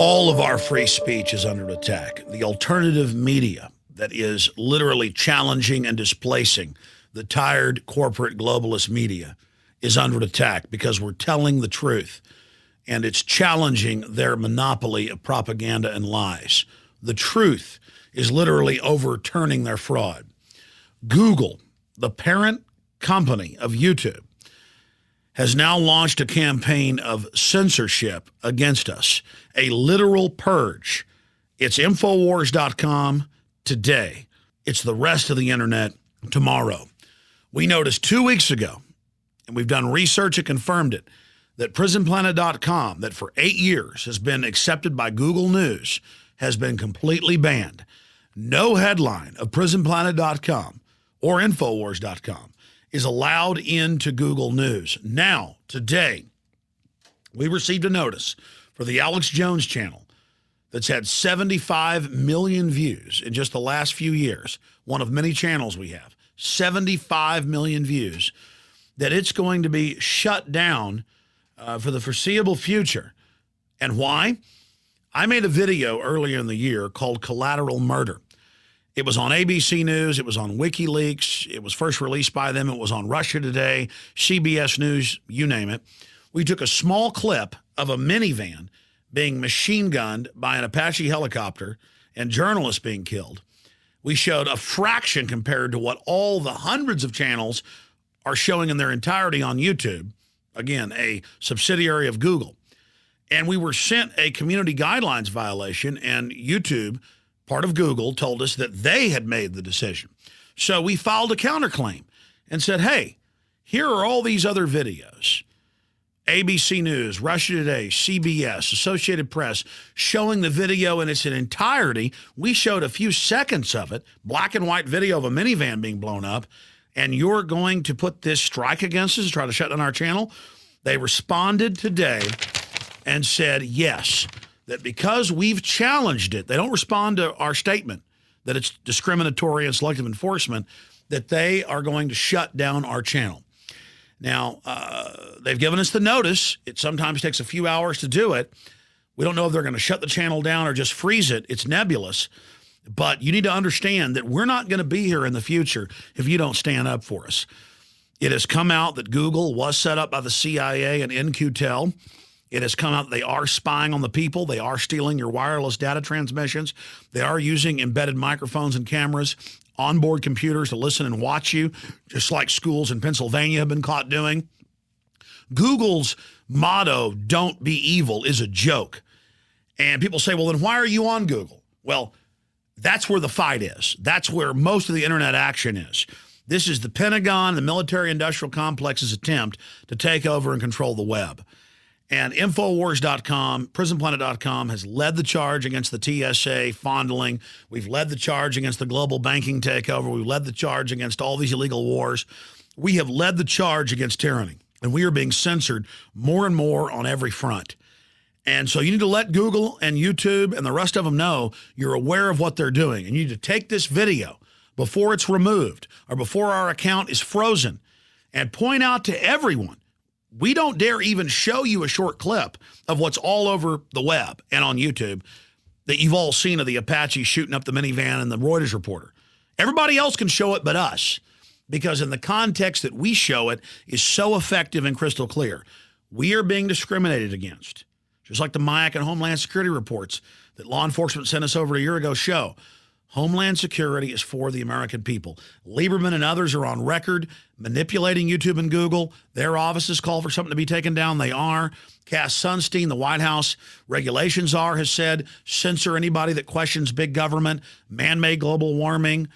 All of our free speech is under attack. The alternative media that is literally challenging and displacing the tired corporate globalist media is under attack because we're telling the truth, and it's challenging their monopoly of propaganda and lies. The truth is literally overturning their fraud. Google, the parent company of YouTube, has now launched a campaign of censorship against us, a literal purge. It's Infowars.com today. It's the rest of the internet tomorrow. We noticed 2 weeks ago, and we've done research that confirmed it, that PrisonPlanet.com, that for 8 years has been accepted by Google News, has been completely banned. No headline of PrisonPlanet.com or Infowars.com is allowed into Google News. Now, today, we received a notice for the Alex Jones channel that's had 75 million views in just the last few years, one of many channels we have, 75 million views, that it's going to be shut down for the foreseeable future. And why? I made a video earlier in the year called Collateral Murder. It was on ABC News. It was on WikiLeaks. It was first released by them. It was on Russia Today, CBS News, you name it. We took a small clip of a minivan being machine gunned by an Apache helicopter and journalists being killed. We showed a fraction compared to what all the hundreds of channels are showing in their entirety on YouTube. Again, a subsidiary of Google. And we were sent a community guidelines violation, and YouTube, part of Google, told us that they had made the decision. So we filed a counterclaim and said, hey, here are all these other videos. ABC News, Russia Today, CBS, Associated Press, showing the video in its entirety. We showed a few seconds of it, black and white video of a minivan being blown up, and you're going to put this strike against us, try to shut down our channel? They responded today and said, yes, that because we've challenged it, they don't respond to our statement that it's discriminatory and selective enforcement, that they are going to shut down our channel. Now, they've given us the notice. It sometimes takes a few hours to do it. We don't know if they're going to shut the channel down or just freeze it. It's nebulous. But you need to understand that we're not going to be here in the future if you don't stand up for us. It has come out that Google was set up by the CIA and In-Q-Tel. It has come out that they are spying on the people. They are stealing your wireless data transmissions. They are using embedded microphones and cameras, onboard computers to listen and watch you, just like schools in Pennsylvania have been caught doing. Google's motto, "Don't be evil," is a joke. And people say, well, then why are you on Google? Well, that's where the fight is. That's where most of the internet action is. This is the Pentagon, the military-industrial complex's attempt to take over and control the web. And Infowars.com, PrisonPlanet.com has led the charge against the TSA fondling. We've led the charge against the global banking takeover. We've led the charge against all these illegal wars. We have led the charge against tyranny, and we are being censored more and more on every front. And so you need to let Google and YouTube and the rest of them know you're aware of what they're doing. And you need to take this video before it's removed or before our account is frozen and point out to everyone, we don't dare even show you a short clip of what's all over the web and on YouTube that you've all seen of the Apache shooting up the minivan and the Reuters reporter. Everybody else can show it but us, because in the context that we show it is so effective and crystal clear. We are being discriminated against, just like the MIAC and Homeland Security reports that law enforcement sent us over a year ago show. Homeland Security is for the American people. Lieberman and others are on record manipulating YouTube and Google. Their offices call for something to be taken down. They are. Cass Sunstein, the White House regulations czar, has said censor anybody that questions big government, man-made global warming,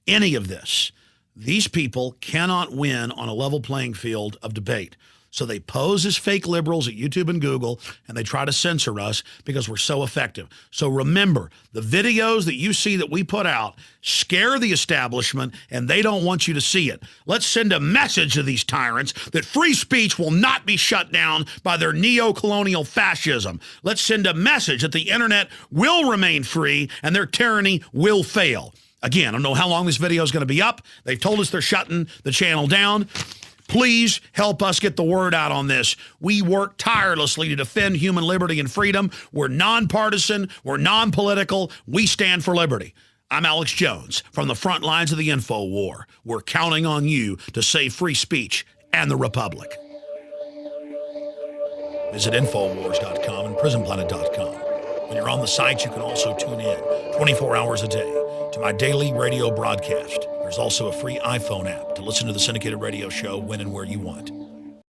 any of this. These people cannot win on a level playing field of debate. So they pose as fake liberals at YouTube and Google, and they try to censor us because we're so effective. So remember, the videos that you see that we put out scare the establishment, and they don't want you to see it. Let's send a message to these tyrants that free speech will not be shut down by their neo-colonial fascism. Let's send a message that the internet will remain free and their tyranny will fail. Again, I don't know how long this video is going to be up. They've told us they're shutting the channel down. Please help us get the word out on this. We work tirelessly to defend human liberty and freedom. We're nonpartisan. We're non-political. We stand for liberty. I'm Alex Jones from the front lines of the info war. We're counting on you to save free speech and the republic. Visit Infowars.com and PrisonPlanet.com. When you're on the sites, you can also tune in 24 hours a day to my daily radio broadcast. There's also a free iPhone app to listen to the syndicated radio show when and where you want.